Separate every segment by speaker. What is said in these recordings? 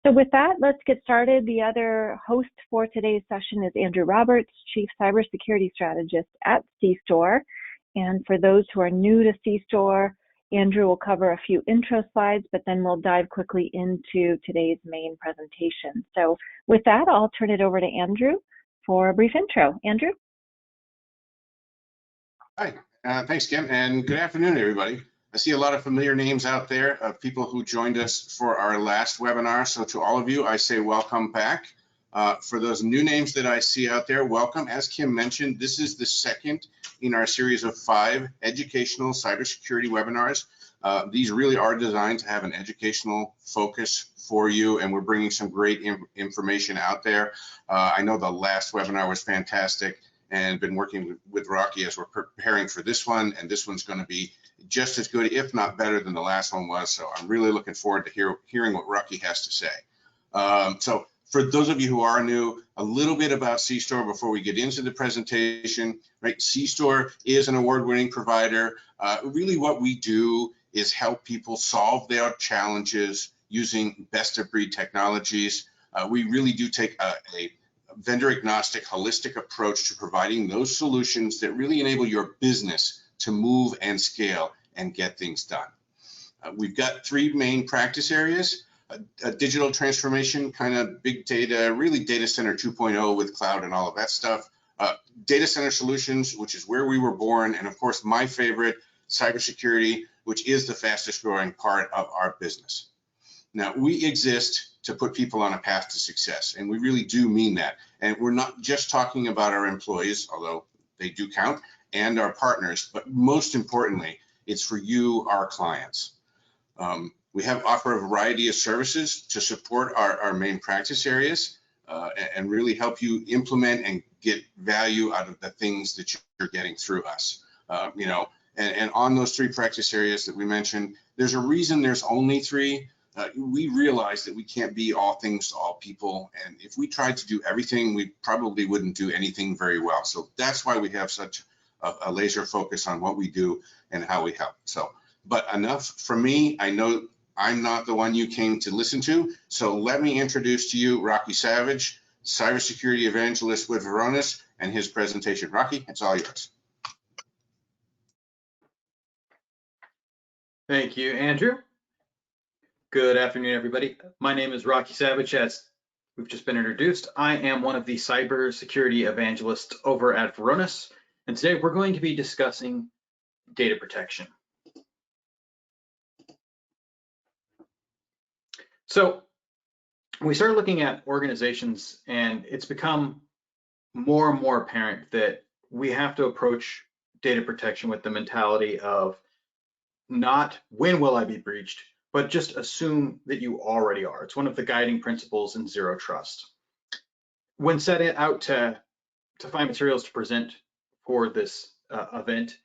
Speaker 1: So with that, let's get started. The other host for today's session is Andrew Roberts, Chief Cybersecurity Strategist at cStor. And for those who are new to cStor, Andrew will cover a few intro slides, but then we'll dive quickly into today's main presentation. So with that, I'll turn it over to Andrew for a brief intro. Andrew?
Speaker 2: Hi, thanks, Kim, and good afternoon, everybody. I see a lot of familiar names out there of people who joined us for our last webinar. So to all of you, I say welcome back. For those new names that I see out there, welcome. As Kim mentioned, this is the second in our series of 5 educational cybersecurity webinars. These really are designed to have an educational focus for you, and we're bringing some great information out there. I know the last webinar was fantastic, and been working with Rocky as we're preparing for this one, and this one's going to be just as good, if not better, than the last one was. So I'm really looking forward to hearing what Rocky has to say. So for those of you who are new, a little bit about cStor before we get into the presentation. Right, cStor is an award-winning provider. Really, what we do is help people solve their challenges using best-of-breed technologies. We really do take a vendor-agnostic, holistic approach to providing those solutions that really enable your business to move and scale and get things done. We've got 3 main practice areas: a digital transformation, kind of big data, really data center 2.0 with cloud and all of that stuff. Data center solutions, which is where we were born, and of course my favorite, cybersecurity, which is the fastest growing part of our business. Now, we exist to put people on a path to success, and we really do mean that. And we're not just talking about our employees, although they do count, and our partners, but most importantly, it's for you, our clients. We offer a variety of services to support our main practice areas and really help you implement and get value out of the things that you're getting through us. And on those 3 practice areas that we mentioned, there's a reason there's only 3. We realize that we can't be all things to all people, and if we tried to do everything, we probably wouldn't do anything very well. So that's why we have such a laser focus on what we do and how we help. So, but enough from me. I know I'm not the one you came to listen to, so let me introduce to you Rocky Savage, cybersecurity evangelist with Varonis, and his presentation. Rocky, it's all yours.
Speaker 3: Thank you, Andrew. Good afternoon, everybody. My name is Rocky Savage. As we've just been introduced, I am one of the cybersecurity evangelists over at Varonis, and today we're going to be discussing data protection. So we started looking at organizations, and it's become more and more apparent that we have to approach data protection with the mentality of not when will I be breached, but just assume that you already are. It's one of the guiding principles in Zero Trust. When setting out to find materials to present for this event,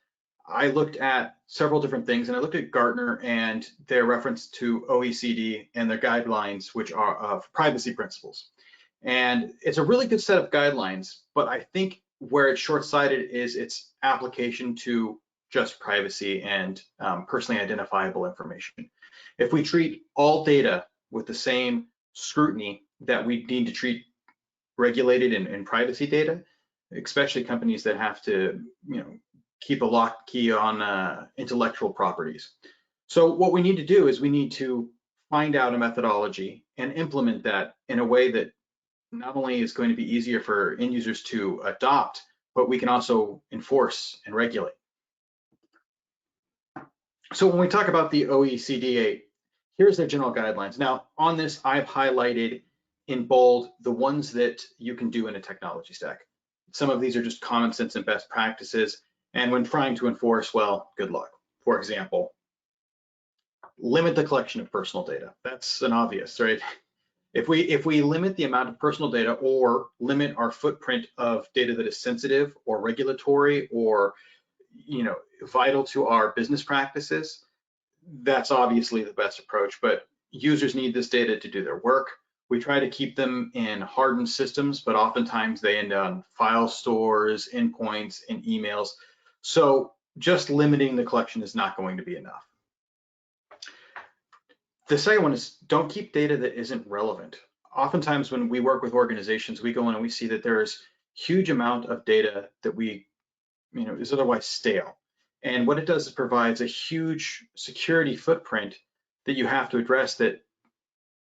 Speaker 3: I looked at several different things, and I looked at Gartner and their reference to OECD and their guidelines, which are of privacy principles. And it's a really good set of guidelines, but I think where it's short-sighted is its application to just privacy and personally identifiable information. If we treat all data with the same scrutiny that we need to treat regulated and privacy data, especially companies that have to, keep a lock key on intellectual properties. So what we need to do is we need to find out a methodology and implement that in a way that not only is going to be easier for end users to adopt, but we can also enforce and regulate. So when we talk about the OECD, here's their general guidelines. Now on this, I've highlighted in bold the ones that you can do in a technology stack. Some of these are just common sense and best practices. And when trying to enforce, well, good luck. For example, limit the collection of personal data. That's an obvious, right? If we limit the amount of personal data or limit our footprint of data that is sensitive or regulatory or vital to our business practices, that's obviously the best approach. But users need this data to do their work. We try to keep them in hardened systems, but oftentimes they end on file stores, endpoints, and emails. So just limiting the collection is not going to be enough. The second one is don't keep data that isn't relevant. Oftentimes when we work with organizations, we go in and we see that there's huge amount of data that is otherwise stale. And what it does is provides a huge security footprint that you have to address that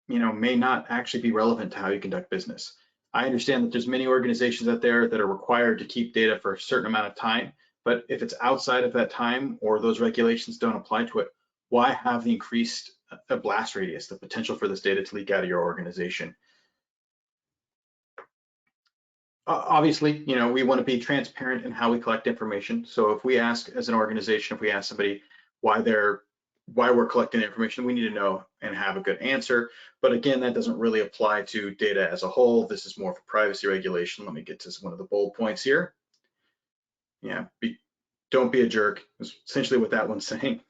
Speaker 3: may not actually be relevant to how you conduct business. I understand that there's many organizations out there that are required to keep data for a certain amount of time, but if it's outside of that time or those regulations don't apply to it, why have the increased blast radius, the potential for this data to leak out of your organization? Obviously, we want to be transparent in how we collect information. So if we ask as an organization, if we ask somebody why we're collecting the information, we need to know and have a good answer. But again, that doesn't really apply to data as a whole. This is more for privacy regulation. Let me get to one of the bold points here. Yeah, don't be a jerk is essentially what that one's saying.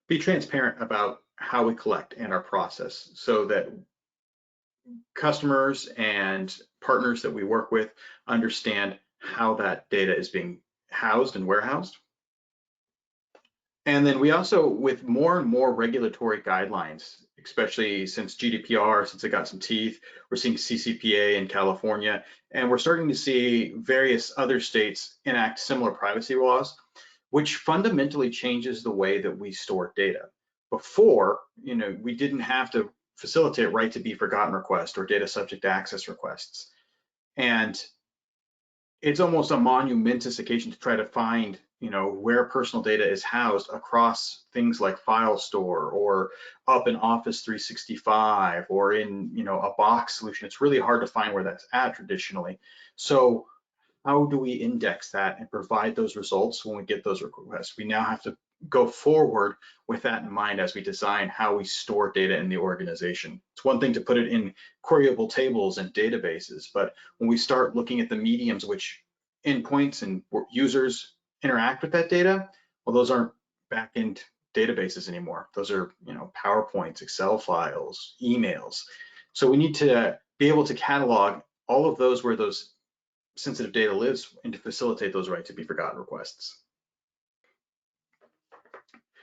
Speaker 3: Be transparent about how we collect and our process so that customers and partners that we work with understand how that data is being housed and warehoused. And then we also, with more and more regulatory guidelines, especially since GDPR, since it got some teeth, we're seeing CCPA in California, and we're starting to see various other states enact similar privacy laws, which fundamentally changes the way that we store data. Before, we didn't have to facilitate right to be forgotten requests or data subject access requests. And it's almost a monumentous occasion to try to find, where personal data is housed across things like file store or up in Office 365 or in, a box solution. It's really hard to find where that's at traditionally. So how do we index that and provide those results when we get those requests? We now have to go forward with that in mind as we design how we store data in the organization. It's one thing to put it in queryable tables and databases, but when we start looking at the mediums which endpoints and users interact with that data, well, those aren't back-end databases anymore. Those are, PowerPoints, Excel files, emails. So we need to be able to catalog all of those where those sensitive data lives and to facilitate those right to be forgotten requests.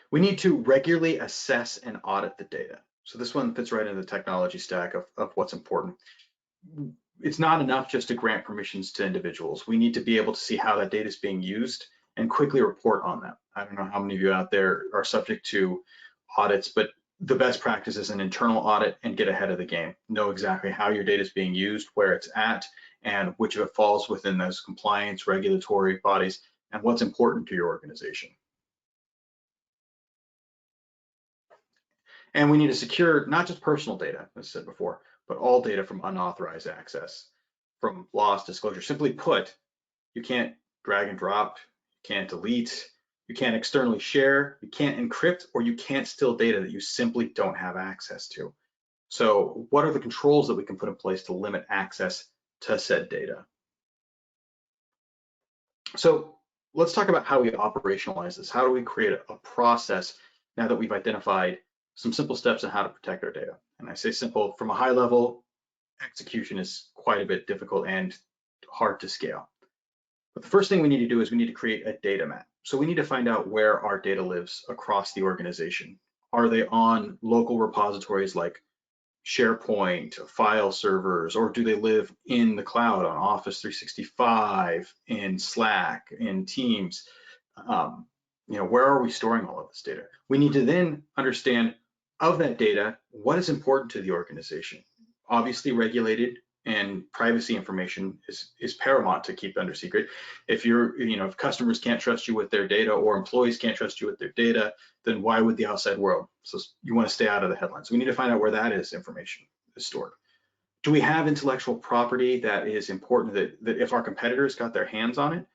Speaker 3: We need to regularly assess and audit the data. So this one fits right into the technology stack of what's important. It's not enough just to grant permissions to individuals. We need to be able to see how that data is being used and quickly report on that. I don't know how many of you out there are subject to audits, but the best practice is an internal audit and get ahead of the game. Know exactly how your data is being used, where it's at, and which of it falls within those compliance regulatory bodies and what's important to your organization. And we need to secure not just personal data, as I said before, but all data from unauthorized access, from loss, disclosure. Simply put, you can't drag and drop, you can't delete, you can't externally share, you can't encrypt, or you can't steal data that you simply don't have access to. So what are the controls that we can put in place to limit access to said data? So let's talk about how we operationalize this. How do we create a process now that we've identified some simple steps on how to protect our data? And I say simple, from a high level, execution is quite a bit difficult and hard to scale. But the first thing we need to do is we need to create a data map. So we need to find out where our data lives across the organization. Are they on local repositories like SharePoint, file servers, or do they live in the cloud on Office 365, in Slack, in Teams? Where are we storing all of this data? We need to then understand of that data, what is important to the organization. Obviously regulated and privacy information is paramount to keep under secret. If if customers can't trust you with their data or employees can't trust you with their data, then why would the outside world? So you want to stay out of the headlines. We need to find out where that information is stored. Do we have intellectual property that is important that if our competitors got their hands on it,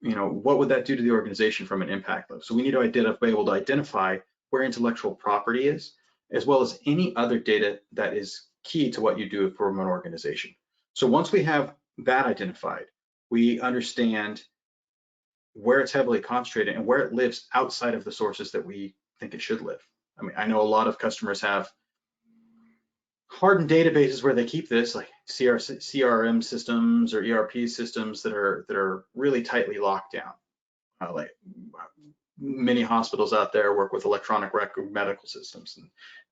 Speaker 3: what would that do to the organization from an impact level? So we need to be able to identify where intellectual property is, as well as any other data that is key to what you do from an organization. So once we have that identified, we understand where it's heavily concentrated and where it lives outside of the sources that we think it should live. I mean, I know a lot of customers have hardened databases where they keep this, like CRM systems or ERP systems that are really tightly locked down. many hospitals out there work with electronic record medical systems, and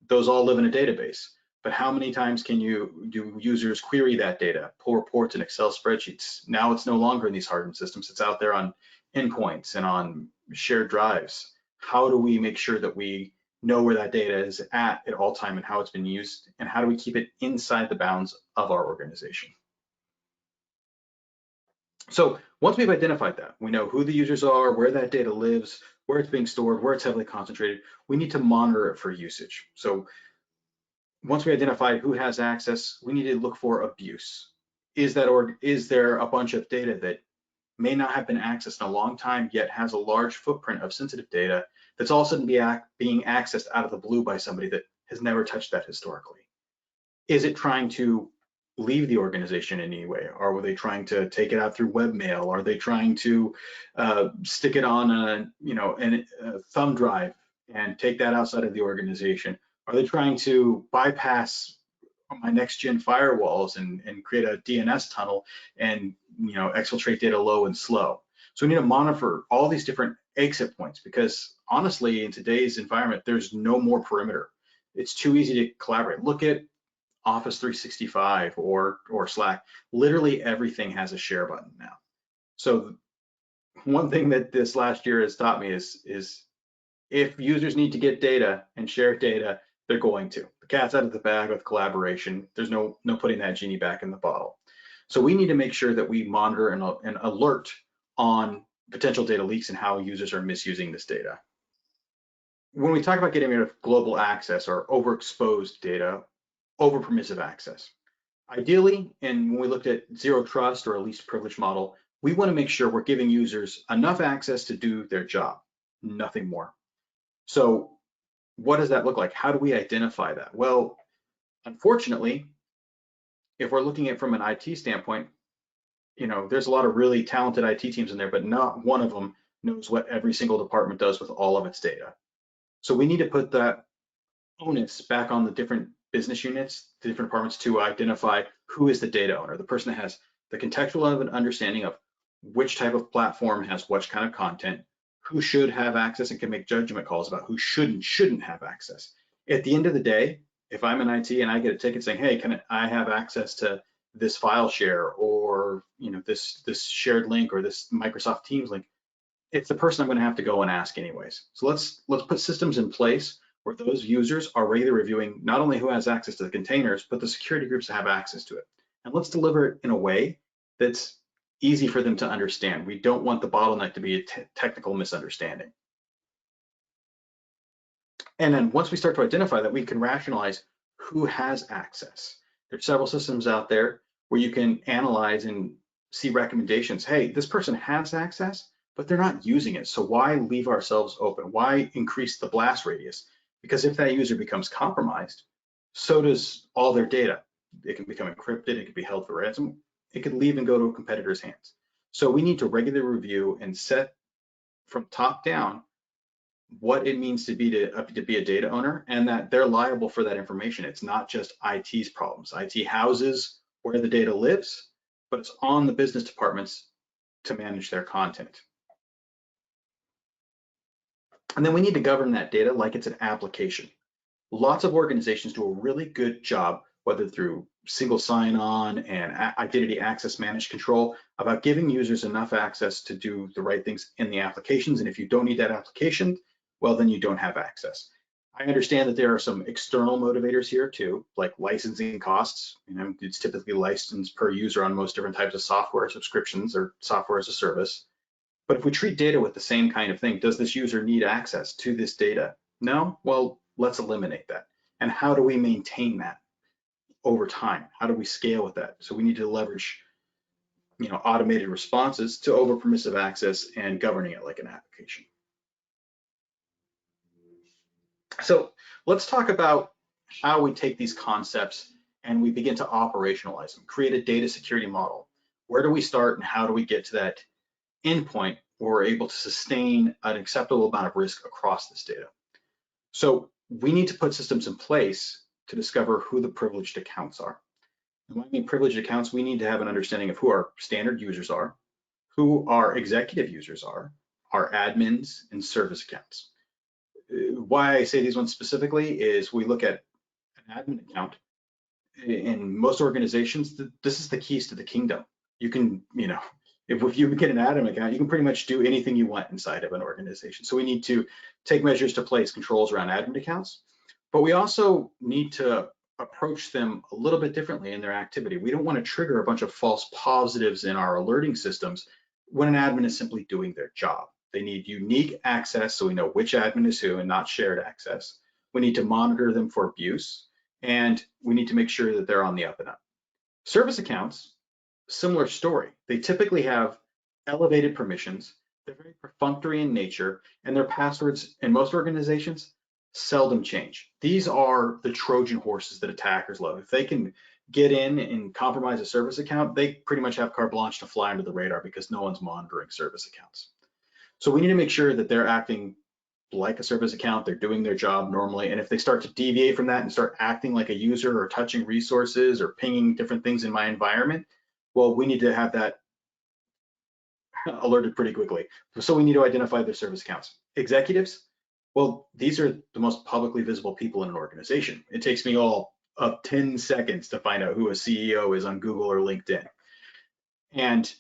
Speaker 3: those all live in a database. But how many times do users query that data, pull reports in Excel spreadsheets? Now it's no longer in these hardened systems. It's out there on endpoints and on shared drives. How do we make sure that we know where that data is at all time and how it's been used, and how do we keep it inside the bounds of our organization? So once we've identified that, we know who the users are, where that data lives, where it's being stored, where it's heavily concentrated, we need to monitor it for usage. So once we identify who has access, we need to look for abuse. Is there a bunch of data that may not have been accessed in a long time, yet has a large footprint of sensitive data that's all of a sudden being accessed out of the blue by somebody that has never touched that historically? Is it trying to leave the organization in any way? Are they trying to take it out through webmail? Are they trying to stick it on a thumb drive and take that outside of the organization? Are they trying to bypass my next-gen firewalls and create a DNS tunnel and exfiltrate data low and slow? So we need to monitor all these different exit points, because honestly, in today's environment, there's no more perimeter. It's too easy to collaborate. Look at Office 365 or Slack. Literally everything has a share button now. So one thing that this last year has taught me is if users need to get data and share data, they're going to. The cat's out of the bag with collaboration. There's no putting that genie back in the bottle. So we need to make sure that we monitor and alert on potential data leaks and how users are misusing this data. When we talk about getting rid of global access or overexposed data, over permissive access. Ideally, and when we looked at zero trust or a least privilege model, we want to make sure we're giving users enough access to do their job, nothing more. So what does that look like? How do we identify that? Well, unfortunately, if we're looking at it from an IT standpoint, there's a lot of really talented IT teams in there, but not one of them knows what every single department does with all of its data. So we need to put that onus back on the different business units, the different departments, to identify who is the data owner, the person that has the contextual understanding of which type of platform has which kind of content, who should have access and can make judgment calls about who shouldn't have access. At the end of the day, if I'm in IT and I get a ticket saying, hey, can I have access to this file share or this shared link or this Microsoft Teams link, it's the person I'm going to have to go and ask anyways. So let's put systems in place where those users are regularly reviewing not only who has access to the containers, but the security groups that have access to it. And let's deliver it in a way that's easy for them to understand. We don't want the bottleneck to be a technical misunderstanding. And then once we start to identify that, we can rationalize who has access. There's several systems out there where you can analyze and see recommendations. Hey, this person has access, but they're not using it. So why leave ourselves open? Why increase the blast radius? Because if that user becomes compromised, so does all their data. It can become encrypted, it can be held for ransom, it could leave and go to a competitor's hands. So we need to regularly review and set from top down what it means to be a data owner, and that they're liable for that information. It's not just IT's problems. IT houses where the data lives, but it's on the business departments to manage their content. And then we need to govern that data like it's an application. Lots of organizations do a really good job, whether through single sign-on and identity access managed control, about giving users enough access to do the right things in the applications. And if you don't need that application, well, then you don't have access. I understand that there are some external motivators here too, like licensing costs. It's typically licensed per user on most different types of software subscriptions or software as a service. But if we treat data with the same kind of thing, does this user need access to this data? No? Well, let's eliminate that. And how do we maintain that over time? How do we scale with that? So we need to leverage automated responses to over permissive access and governing it like an application. So let's talk about how we take these concepts and we begin to operationalize them, create a data security model. Where do we start and how do we get to that endpoint where we're able to sustain an acceptable amount of risk across this data? So we need to put systems in place to discover who the privileged accounts are. And when I mean privileged accounts, we need to have an understanding of who our standard users are, who our executive users are, are admins and service accounts. Why I say these ones specifically is we look at an admin account. In most organizations, this is the keys to the kingdom. You can, if you get an admin account, you can pretty much do anything you want inside of an organization. So we need to take measures to place controls around admin accounts, but we also need to approach them a little bit differently in their activity. We don't want to trigger a bunch of false positives in our alerting systems when an admin is simply doing their job. They need unique access so we know which admin is who and not shared access. We need to monitor them for abuse, and we need to make sure that they're on the up and up. Service accounts, similar story. They typically have elevated permissions. They're very perfunctory in nature, and their passwords in most organizations seldom change. These are the Trojan horses that attackers love. If they can get in and compromise a service account, they pretty much have carte blanche to fly under the radar because no one's monitoring service accounts. So we need to make sure that they're acting like a service account, they're doing their job normally, and if they start to deviate from that and start acting like a user or touching resources or pinging different things in my environment, well, we need to have that alerted pretty quickly. So we need to identify their service accounts. Executives, well, these are the most publicly visible people in an organization. It takes me all of 10 seconds to find out who a CEO is on Google or LinkedIn. And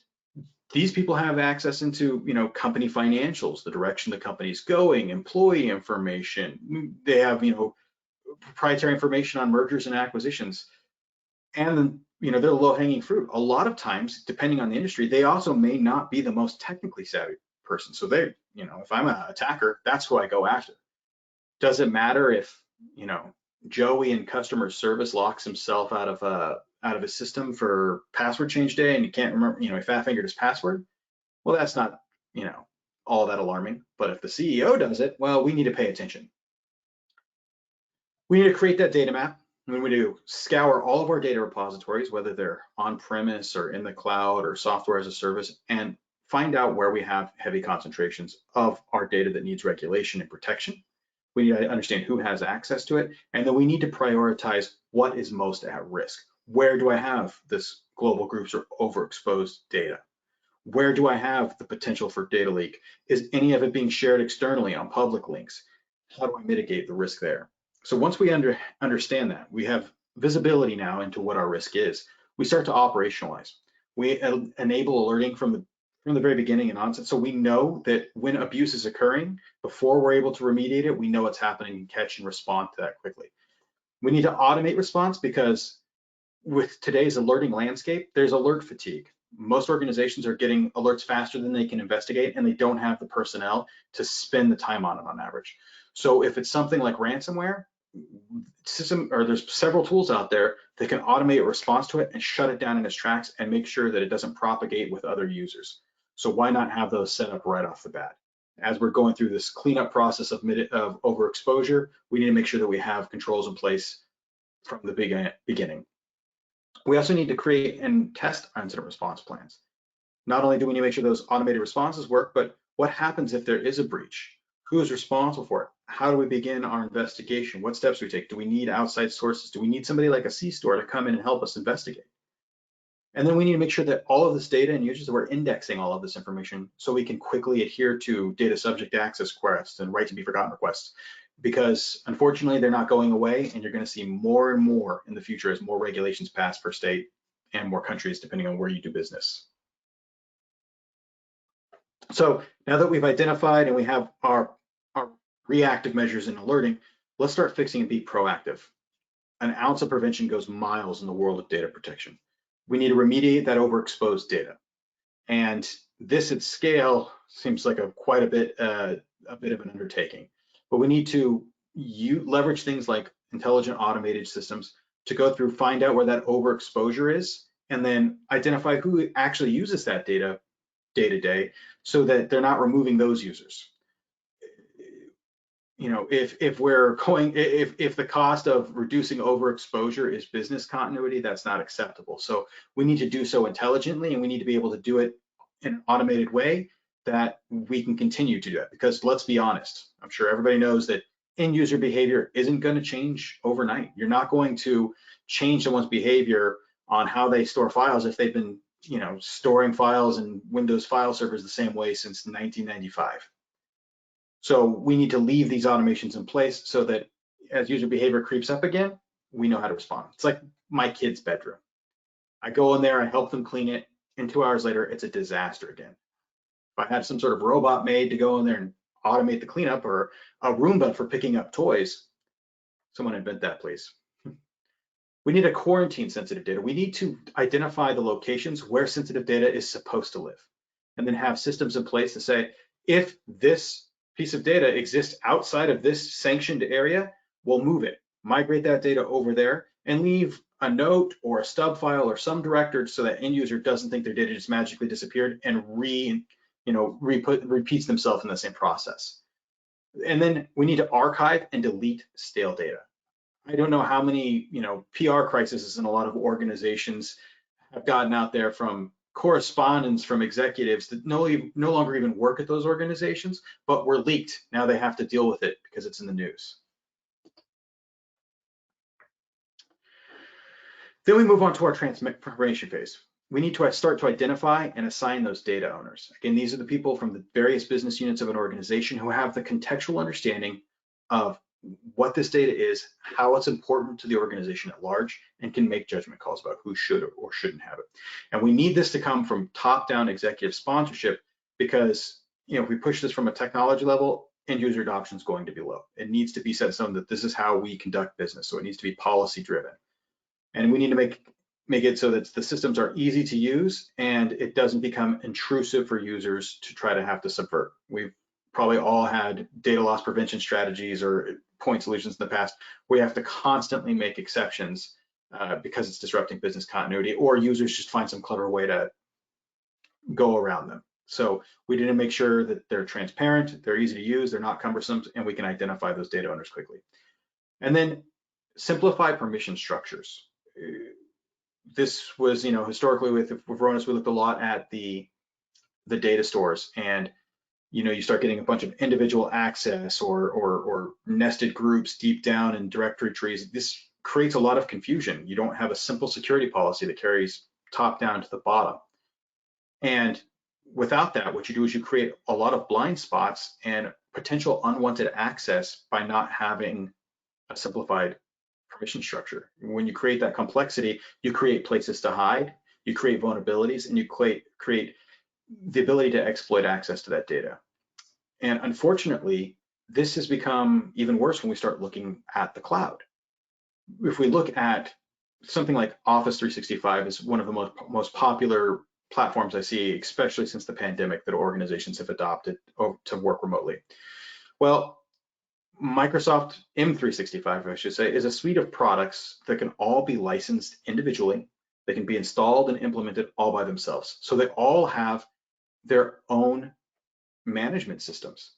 Speaker 3: these people have access into, company financials, the direction the company's going, employee information. They have, proprietary information on mergers and acquisitions. And, they're low-hanging fruit. A lot of times, depending on the industry, they also may not be the most technically savvy person. So they, if I'm an attacker, that's who I go after. Does it matter if, Joey in customer service locks himself out of his system for password change day and he can't remember, he fat fingered his password? Well, that's not, all that alarming. But if the CEO does it, well, we need to pay attention. We need to create that data map. And we do scour all of our data repositories, whether they're on-premise or in the cloud or software as a service, and find out where we have heavy concentrations of our data that needs regulation and protection. We need to understand who has access to it, and then we need to prioritize what is most at risk. Where do I have this global groups or overexposed data? Where do I have the potential for data leak? Is any of it being shared externally on public links? How do I mitigate the risk there? So once we understand that, we have visibility now into what our risk is, we start to operationalize. We enable alerting from the very beginning and onset, so we know that when abuse is occurring, before we're able to remediate it, we know what's happening and catch and respond to that quickly. We need to automate response because with today's alerting landscape, there's alert fatigue. Most organizations are getting alerts faster than they can investigate, and they don't have the personnel to spend the time on it on average. So if it's something like ransomware, there's several tools out there that can automate a response to it and shut it down in its tracks and make sure that it doesn't propagate with other users. So why not have those set up right off the bat? As we're going through this cleanup process of overexposure, we need to make sure that we have controls in place from the beginning. We also need to create and test incident response plans. Not only do we need to make sure those automated responses work, but what happens if there is a breach? Who is responsible for it? How do we begin our investigation? What steps do we take? Do we need outside sources? Do we need somebody like a cStor to come in and help us investigate? And then we need to make sure that all of this data and users, that we're indexing all of this information so we can quickly adhere to data subject access requests and right to be forgotten requests, because unfortunately they're not going away, and you're going to see more and more in the future as more regulations pass per state and more countries depending on where you do business. So now that we've identified and we have our reactive measures in alerting, let's start fixing and be proactive. An ounce of prevention goes miles in the world of data protection. We need to remediate that overexposed data. And this at scale seems like quite a bit of an undertaking. But we need to leverage things like intelligent automated systems to go through, find out where that overexposure is, and then identify who actually uses that data day to day so that they're not removing those users. If the cost of reducing overexposure is business continuity, that's not acceptable. So we need to do so intelligently, and we need to be able to do it in an automated way that we can continue to do it. Because let's be honest, I'm sure everybody knows that end user behavior isn't going to change overnight. You're not going to change someone's behavior on how they store files if they've been storing files in Windows file servers the same way since 1995. So we need to leave these automations in place so that as user behavior creeps up again, we know how to respond. It's like my kid's bedroom. I go in there, I help them clean it, and 2 hours later, it's a disaster again. If I had some sort of robot made to go in there and automate the cleanup, or a Roomba for picking up toys, someone invent that, please. We need a quarantine sensitive data. We need to identify the locations where sensitive data is supposed to live, and then have systems in place to say, if this piece of data exists outside of this sanctioned area, we'll move it, migrate that data over there, and leave a note or a stub file or some director so that end user doesn't think their data just magically disappeared and repeats themselves in the same process. And then we need to archive and delete stale data. I don't know how many PR crises in a lot of organizations have gotten out there from correspondence from executives that no longer even work at those organizations, but were leaked. Now they have to deal with it because it's in the news. Then we move on to our transformation phase. We need to start to identify and assign those data owners. Again, these are the people from the various business units of an organization who have the contextual understanding of what this data is, how it's important to the organization at large, and can make judgment calls about who should or shouldn't have it. And we need this to come from top-down executive sponsorship, because if we push this from a technology level, end user adoption is going to be low. It needs to be set in stone that this is how we conduct business. So it needs to be policy driven. And we need to make it so that the systems are easy to use and it doesn't become intrusive for users to try to have to subvert. We've probably all had data loss prevention strategies or point solutions in the past where you have to constantly make exceptions because it's disrupting business continuity, or users just find some clever way to go around them. So we need to make sure that they're transparent, they're easy to use, they're not cumbersome, and we can identify those data owners quickly. And then simplify permission structures. This was, historically with Varonis, we looked a lot at the data stores, and you start getting a bunch of individual access or nested groups deep down in directory trees. This creates a lot of confusion. You don't have a simple security policy that carries top down to the bottom. And without that, what you do is you create a lot of blind spots and potential unwanted access by not having a simplified permission structure. When you create that complexity, you create places to hide, you create vulnerabilities, and you create the ability to exploit access to that data. And unfortunately, this has become even worse when we start looking at the cloud. If we look at something like Office 365 is one of the most popular platforms I see, especially since the pandemic, that organizations have adopted to work remotely. Well, Microsoft M365, I should say, is a suite of products that can all be licensed individually. They can be installed and implemented all by themselves. So they all have their own management systems,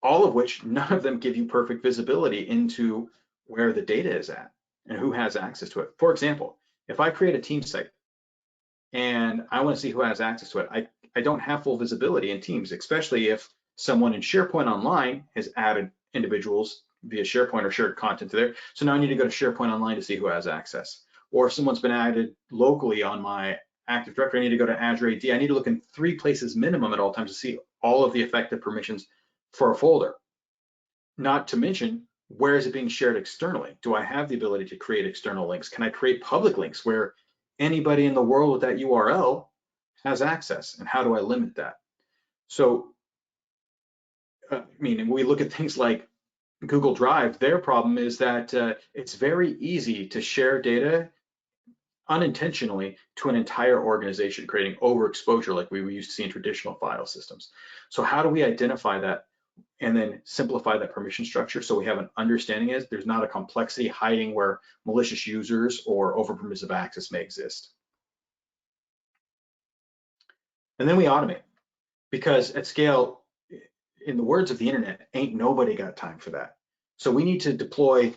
Speaker 3: all of which none of them give you perfect visibility into where the data is at and who has access to it. For example, if I create a Teams site and I want to see who has access to it, I don't have full visibility in Teams, especially if someone in SharePoint Online has added individuals via SharePoint or shared content to there. So now I need to go to SharePoint Online to see who has access. Or if someone's been added locally on my Active Directory, I need to go to Azure AD. I need to look in 3 places minimum at all times to see all of the effective permissions for a folder. Not to mention, where is it being shared externally? Do I have the ability to create external links? Can I create public links where anybody in the world with that URL has access? And how do I limit that? So, when we look at things like Google Drive, their problem is that it's very easy to share data unintentionally to an entire organization, creating overexposure like we used to see in traditional file systems. So how do we identify that and then simplify that permission structure so we have an understanding is there's not a complexity hiding where malicious users or over-permissive access may exist. And then we automate, because at scale, in the words of the internet, ain't nobody got time for that. So we need to deploy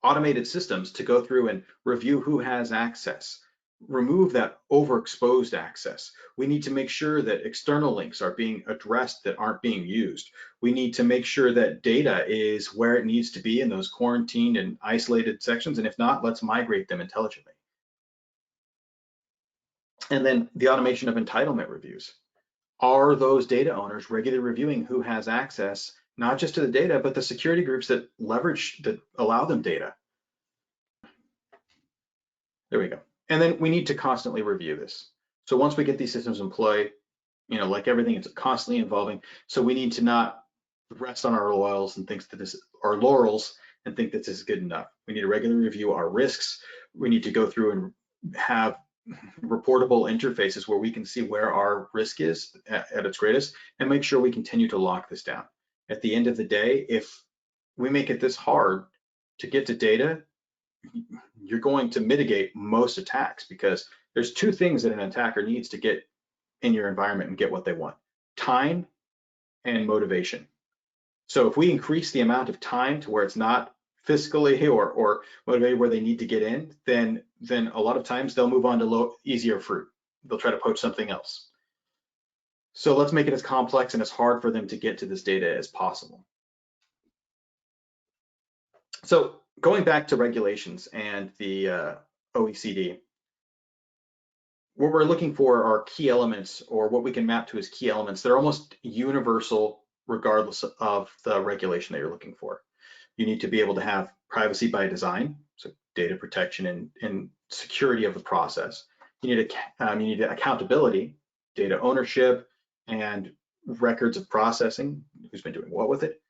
Speaker 3: automated systems to go through and review who has access, remove that overexposed access. We need to make sure that external links are being addressed that aren't being used. We need to make sure that data is where it needs to be in those quarantined and isolated sections, and if not, let's migrate them intelligently. And then the automation of entitlement reviews. Are those data owners regularly reviewing who has access, not just to the data, but the security groups that allow them data? There we go. And then we need to constantly review this. So once we get these systems in play, like everything, it's constantly evolving. So we need to not rest on our laurels and think that this is good enough. We need to regularly review our risks. We need to go through and have reportable interfaces where we can see where our risk is at its greatest and make sure we continue to lock this down. At the end of the day, if we make it this hard to get to data, you're going to mitigate most attacks, because there's two things that an attacker needs to get in your environment and get what they want: time and motivation. So if we increase the amount of time to where it's not fiscally or motivated where they need to get in, then a lot of times they'll move on to easier fruit. They'll try to poach something else. So let's make it as complex and as hard for them to get to this data as possible. So going back to regulations and the OECD, what we're looking for are key elements, or what we can map to as key elements. They're almost universal regardless of the regulation that you're looking for. You need to be able to have privacy by design, so data protection and security of the process. You need accountability, data ownership, and records of processing, who's been doing what with it.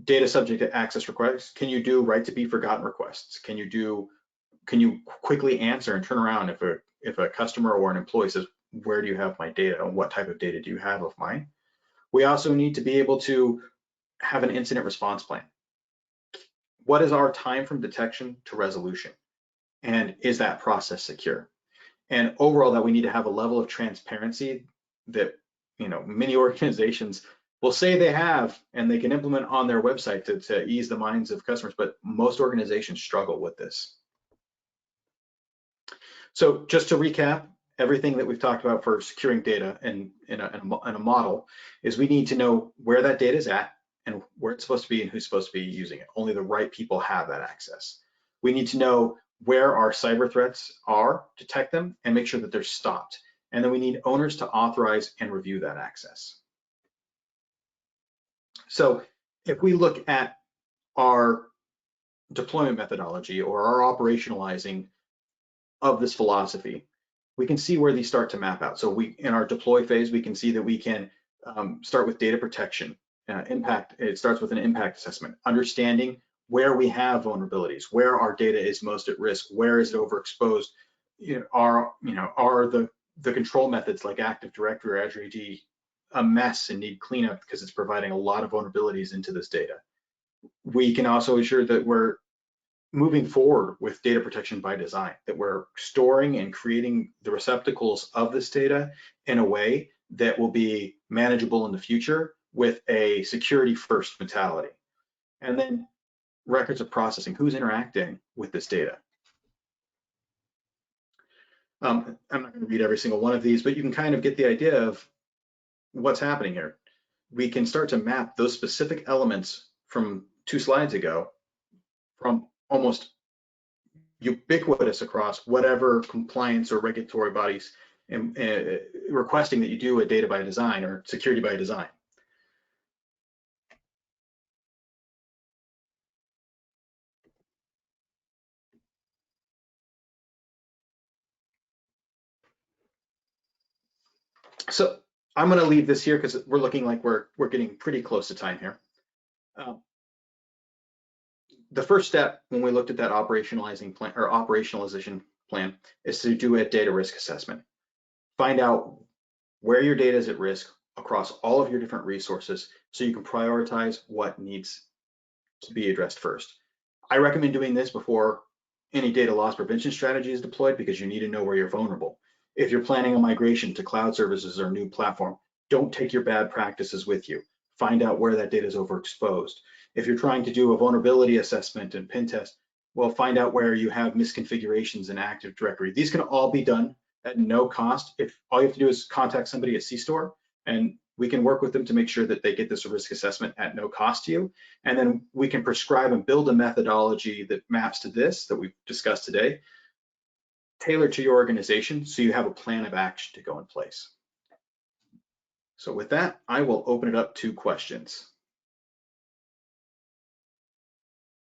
Speaker 3: Data subject to access requests. Can you do right to be forgotten requests? Can you quickly answer and turn around if a customer or an employee says, where do you have my data, and what type of data do you have of mine? We also need to be able to have an incident response plan. What is our time from detection to resolution? And is that process secure? And overall, that we need to have a level of transparency that many organizations will say they have and they can implement on their website to ease the minds of customers, but most organizations struggle with this. So just to recap, everything that we've talked about for securing data in a model is we need to know where that data is at and where it's supposed to be and who's supposed to be using it. Only the right people have that access. We need to know where our cyber threats are, detect them, and make sure that they're stopped. And then we need owners to authorize and review that access. So if we look at our deployment methodology or our operationalizing of this philosophy, we can see where these start to map out. So in our deploy phase, we can see that we can start with data protection. It starts with an impact assessment, understanding where we have vulnerabilities, where our data is most at risk, where is it overexposed, are the control methods like Active Directory or Azure AD a mess and need cleanup because it's providing a lot of vulnerabilities into this data. We can also ensure that we're moving forward with data protection by design, that we're storing and creating the receptacles of this data in a way that will be manageable in the future with a security first mentality. And then records of processing, who's interacting with this data. I'm not going to read every single one of these, but you can kind of get the idea of what's happening here. We can start to map those specific elements from 2 slides ago from almost ubiquitous across whatever compliance or regulatory bodies requesting that you do a data by design or security by design. So I'm going to leave this here because we're looking like we're getting pretty close to time here. The first step when we looked at that operationalization plan is to do a data risk assessment. Find out where your data is at risk across all of your different resources so you can prioritize what needs to be addressed first. I recommend doing this before any data loss prevention strategy is deployed because you need to know where you're vulnerable. If you're planning a migration to cloud services or a new platform, don't take your bad practices with you. Find out where that data is overexposed. If you're trying to do a vulnerability assessment and pen test, well, find out where you have misconfigurations in Active Directory. These can all be done at no cost. If all you have to do is contact somebody at cStor, and we can work with them to make sure that they get this risk assessment at no cost to you. And then we can prescribe and build a methodology that maps to this that we've discussed today tailored to your organization so you have a plan of action to go in place. So with that, I will open it up to questions.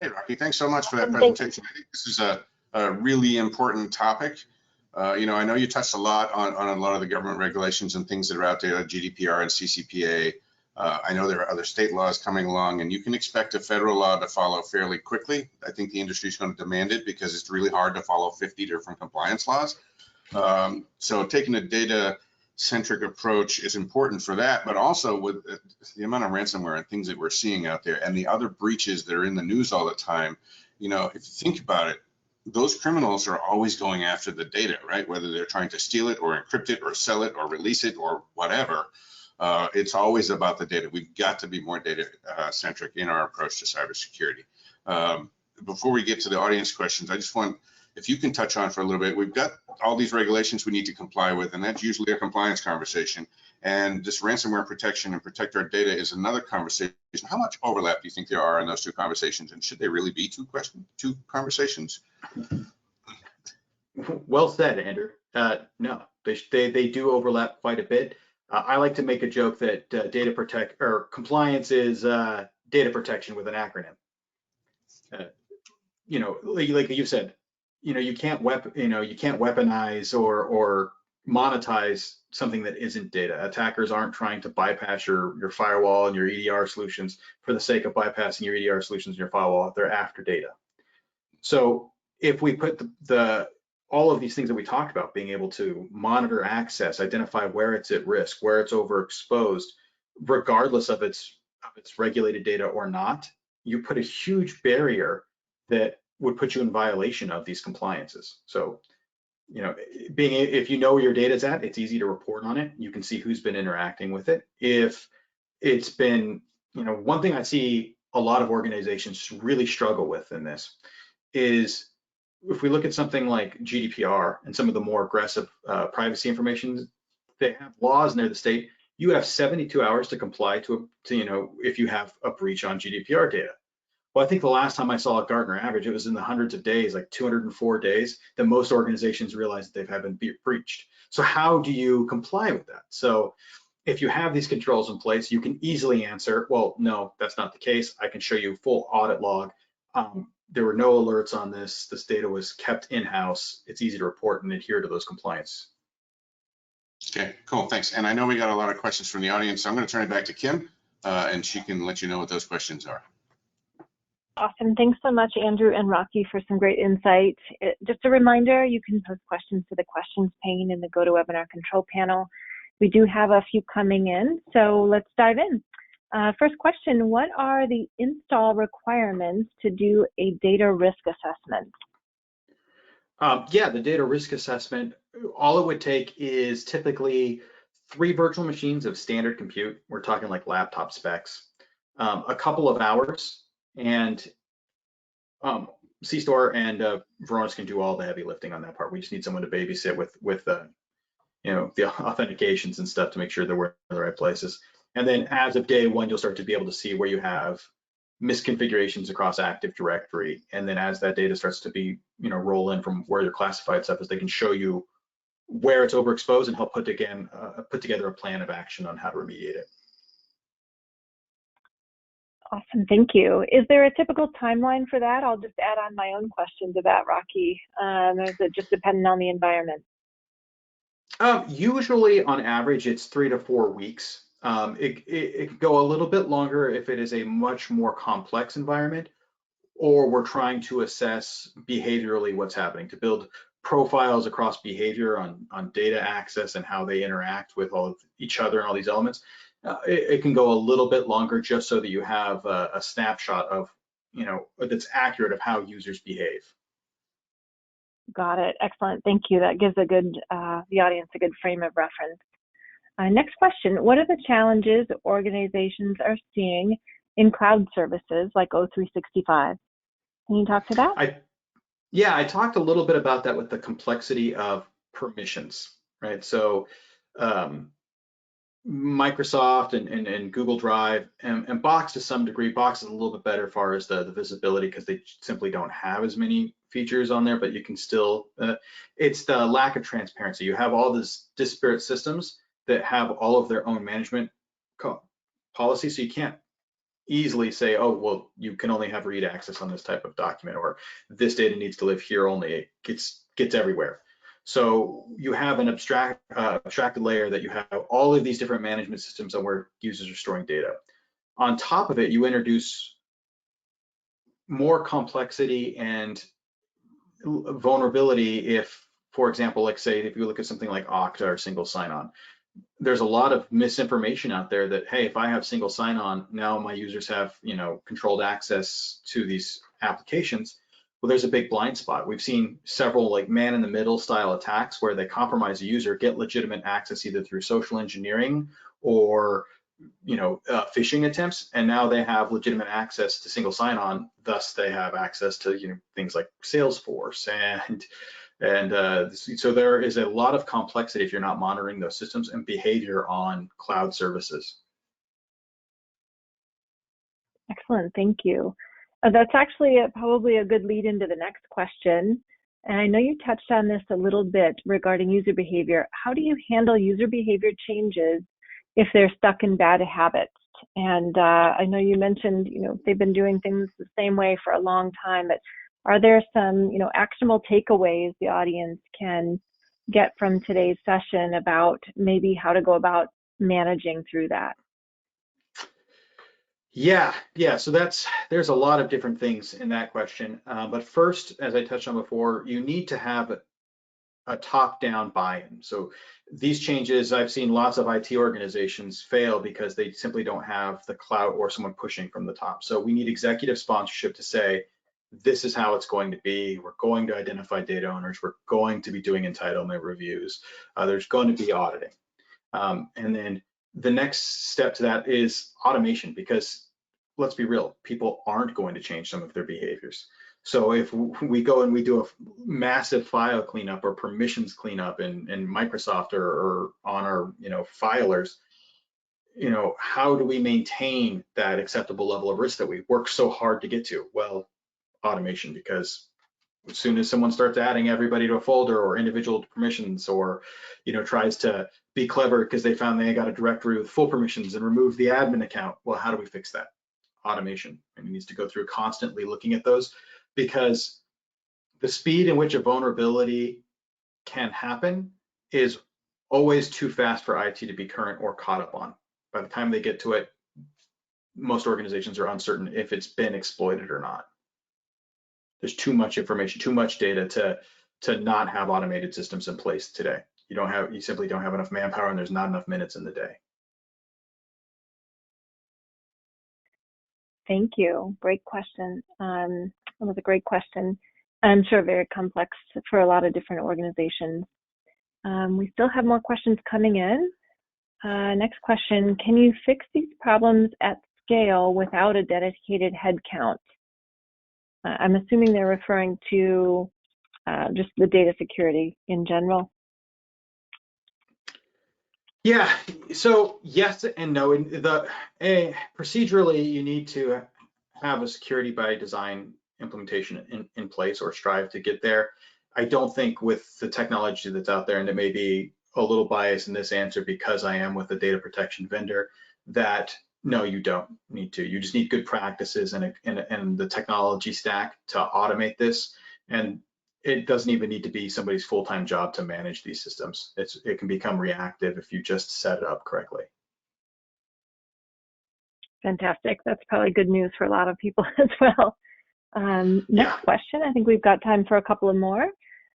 Speaker 2: Hey, Rocky, thanks so much for that presentation. I think this is a really important topic. You know, I know you touched a lot on a lot of the government regulations and things that are out there, like GDPR and CCPA. I know there are other state laws coming along, and you can expect a federal law to follow fairly quickly. I think the industry is going to demand it because it's really hard to follow 50 different compliance laws. So taking a data-centric approach is important for that, but also with the amount of ransomware and things that we're seeing out there and the other breaches that are in the news all the time, you know, if you think about it, those criminals are always going after the data, right? Whether they're trying to steal it or encrypt it or sell it or release it or whatever, it's always about the data. We've got to be more data-centric in our approach to cybersecurity. Before we get to the audience questions, I just want, if you can touch on for a little bit, we've got all these regulations we need to comply with, and that's usually a compliance conversation. And this ransomware protection and protect our data is another conversation. How much overlap do you think there are in those two conversations? And should they really be two conversations?
Speaker 3: Well said, Andrew. No, they do overlap quite a bit. I like to make a joke that compliance is data protection with an acronym. You know, like you said, you know, you can't weaponize or monetize something that isn't data. Attackers aren't trying to bypass your firewall and your EDR solutions for the sake of bypassing your EDR solutions and your firewall. They're after data. So if we put all of these things that we talked about, being able to monitor access, identify where it's at risk, where it's overexposed, regardless of its regulated data or not, you put a huge barrier that would put you in violation of these compliances. So, you know, if you know where your data's at, it's easy to report on it. You can see who's been interacting with it. If it's been, you know, one thing I see a lot of organizations really struggle with in this is if we look at something like GDPR and some of the more aggressive privacy information, they have laws near the state. You have 72 hours to comply to, you know, if you have a breach on GDPR data. Well, I think the last time I saw a Gartner average, it was in the hundreds of days, like 204 days, that most organizations realize that they haven't been breached. So how do you comply with that? So if you have these controls in place, you can easily answer, well, no, that's not the case. I can show you full audit log. There were no alerts on this. This data was kept in-house. It's easy to report and adhere to those compliance.
Speaker 2: Okay, cool, thanks. And I know we got a lot of questions from the audience, so I'm going to turn it back to Kim, and she can let you know what those questions are.
Speaker 1: Awesome. Thanks so much, Andrew and Rocky, for some great insight. Just a reminder, you can post questions to the questions pane in the GoToWebinar control panel. We do have a few coming in, so let's dive in. First question, what are the install requirements to do a data risk assessment?
Speaker 3: Yeah, the data risk assessment, all it would take is typically 3 virtual machines of standard compute. We're talking like laptop specs, a couple of hours, and cStor and Varonis can do all the heavy lifting on that part. We just need someone to babysit with you know, the authentications and stuff to make sure that we're in the right places. And then as of day 1, you'll start to be able to see where you have misconfigurations across Active Directory. And then as that data starts to be, you know, roll in from where your classified stuff is, they can show you where it's overexposed and help put together a plan of action on how to remediate it.
Speaker 1: Awesome, thank you. Is there a typical timeline for that? I'll just add on my own question to that, Rocky. Is it just dependent on the environment?
Speaker 3: Usually on average, it's 3 to 4 weeks. It could go a little bit longer if it is a much more complex environment, or we're trying to assess behaviorally what's happening, to build profiles across behavior on data access and how they interact with all of each other and all these elements. It can go a little bit longer just so that you have a snapshot of, you know, that's accurate of how users behave.
Speaker 1: Got it. Excellent. Thank you. That gives the audience a good frame of reference. Next question. What are the challenges organizations are seeing in cloud services like O365? Can you talk to that?
Speaker 3: Yeah, I talked a little bit about that with the complexity of permissions, right? So Microsoft and Google Drive and Box to some degree. Box is a little bit better as far as the visibility because they simply don't have as many features on there, but you can still, it's the lack of transparency. You have all these disparate systems that have all of their own management policies, so you can't easily say, oh, well, you can only have read access on this type of document, or this data needs to live here only. It gets everywhere. So you have an abstracted layer that you have all of these different management systems on where users are storing data. On top of it, you introduce more complexity and vulnerability if, for example, like say, if you look at something like Okta or single sign-on, there's a lot of misinformation out there that, hey, if I have single sign-on, now my users have, controlled access to these applications. Well, there's a big blind spot. We've seen several like man-in-the-middle style attacks where they compromise a user, get legitimate access either through social engineering or phishing attempts, and now they have legitimate access to single sign-on. Thus, they have access to things like Salesforce and so there is a lot of complexity if you're not monitoring those systems and behavior on cloud services.
Speaker 1: Excellent, thank you. That's actually probably a good lead into the next question. And I know you touched on this a little bit regarding user behavior. How do you handle user behavior changes if they're stuck in bad habits? And I know you mentioned, they've been doing things the same way for a long time, but are there some, actionable takeaways the audience can get from today's session about maybe how to go about managing through that?
Speaker 3: Yeah. So there's a lot of different things in that question. But first, as I touched on before, you need to have a top-down buy-in. So these changes, I've seen lots of IT organizations fail because they simply don't have the clout or someone pushing from the top. So we need executive sponsorship to say, this is how it's going to be. We're going to identify data owners. We're going to be doing entitlement reviews. There's going to be auditing. And then the next step to that is automation, because let's be real, people aren't going to change some of their behaviors. So if we go and we do a massive file cleanup or permissions cleanup in Microsoft or on our filers, how do we maintain that acceptable level of risk that we work so hard to get to? Well, automation, because as soon as someone starts adding everybody to a folder or individual permissions or tries to be clever because they found they got a directory with full permissions and remove the admin account, well, how do we fix that? Automation. And it needs to go through constantly looking at those, because the speed in which a vulnerability can happen is always too fast for IT to be current or caught up on. By the time they get to it, most organizations are uncertain if it's been exploited or not. There's too much information, too much data to not have automated systems in place today. You simply don't have enough manpower, and there's not enough minutes in the day.
Speaker 1: Thank you. Great question. That was a great question. I'm sure very complex for a lot of different organizations. We still have more questions coming in. Next question, can you fix these problems at scale without a dedicated headcount? I'm assuming they're referring to just the data security in general.
Speaker 3: Yeah, so yes and no. Procedurally, you need to have a security by design implementation in place, or strive to get there. I don't think with the technology that's out there, and it may be a little biased in this answer because I am with a data protection vendor, that no, you don't need to. You just need good practices and the technology stack to automate this. And it doesn't even need to be somebody's full-time job to manage these systems. It can become reactive if you just set it up correctly.
Speaker 1: Fantastic. That's probably good news for a lot of people as well. Next question. I think we've got time for a couple of more.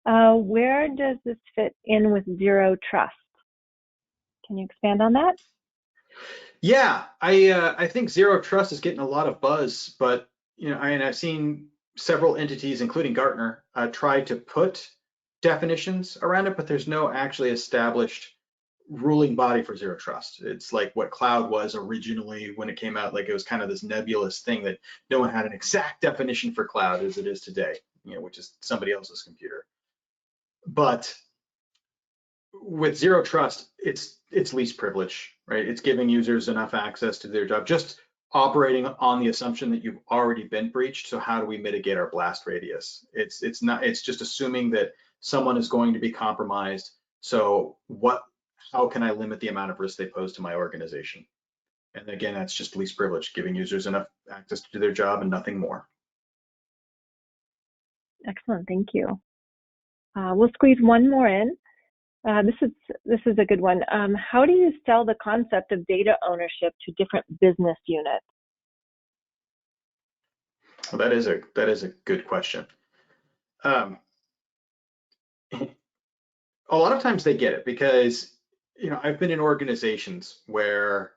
Speaker 1: Where does this fit in with zero trust? Can you expand on that?
Speaker 3: Yeah, I think zero trust is getting a lot of buzz, but I've seen several entities, including Gartner, try to put definitions around it, but there's no actually established ruling body for zero trust. It's like what cloud was originally when it came out. Like it was kind of this nebulous thing that no one had an exact definition for cloud as it is today, which is somebody else's computer. But with zero trust, it's least privilege, right? It's giving users enough access to their job. Just operating on the assumption that you've already been breached. So how do we mitigate our blast radius? It's just assuming that someone is going to be compromised. So how can I limit the amount of risk they pose to my organization? And again, that's just least privilege, giving users enough access to do their job and nothing more.
Speaker 1: Excellent, thank you. We'll squeeze one more in. This is a good one. How do you sell the concept of data ownership to different business units?
Speaker 3: Well, that is a good question. A lot of times they get it because, I've been in organizations where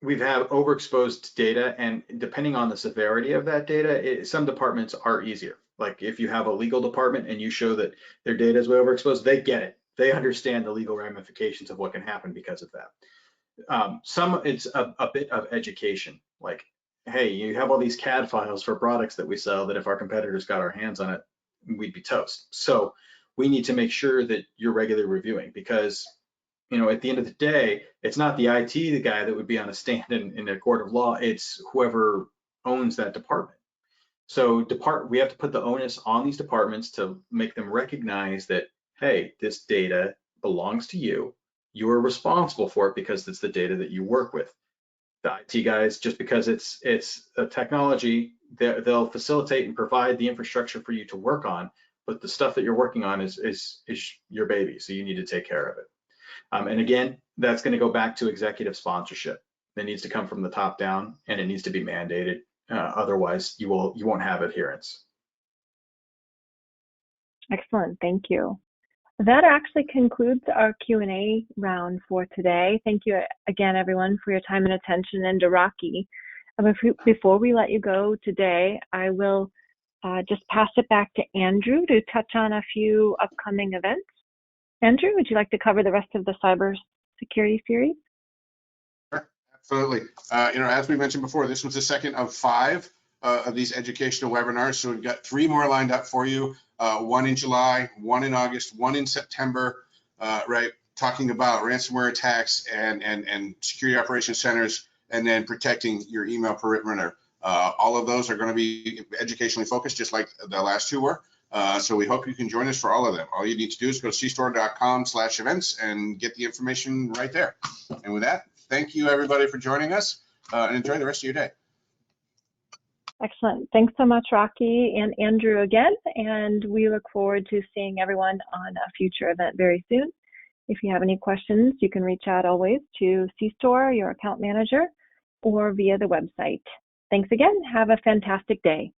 Speaker 3: we've had overexposed data, and depending on the severity of that data, some departments are easier. Like if you have a legal department and you show that their data is way overexposed, they get it. They understand the legal ramifications of what can happen because of that. Some it's a bit of education, like, hey, you have all these CAD files for products that we sell that if our competitors got our hands on it, we'd be toast. So we need to make sure that you're regularly reviewing, because at the end of the day, it's not the IT guy that would be on a stand in a court of law, it's whoever owns that department. So we have to put the onus on these departments to make them recognize that, hey, this data belongs to you. You are responsible for it because it's the data that you work with. The IT guys, just because it's a technology, they'll facilitate and provide the infrastructure for you to work on, but the stuff that you're working on is your baby, so you need to take care of it. And again, that's going to go back to executive sponsorship. That needs to come from the top down, and it needs to be mandated. Otherwise, you won't have adherence.
Speaker 1: Excellent, thank you. That actually concludes our Q&A round for today. Thank you again, everyone, for your time and attention, and to Rocky. Before we let you go today, I will just pass it back to Andrew to touch on a few upcoming events. Andrew, would you like to cover the rest of the cybersecurity series?
Speaker 2: Sure, absolutely. As we mentioned before, this was the second of 5 of these educational webinars. So we've got 3 more lined up for you. One in July, one in August, one in September, right? Talking about ransomware attacks and security operations centers, and then protecting your email perimeter. All of those are going to be educationally focused, just like the last 2 were. So we hope you can join us for all of them. All you need to do is go to cStor.com/events and get the information right there. And with that, thank you everybody for joining us, and enjoy the rest of your day.
Speaker 1: Excellent. Thanks so much, Rocky and Andrew again. And we look forward to seeing everyone on a future event very soon. If you have any questions, you can reach out always to cStor, your account manager, or via the website. Thanks again. Have a fantastic day.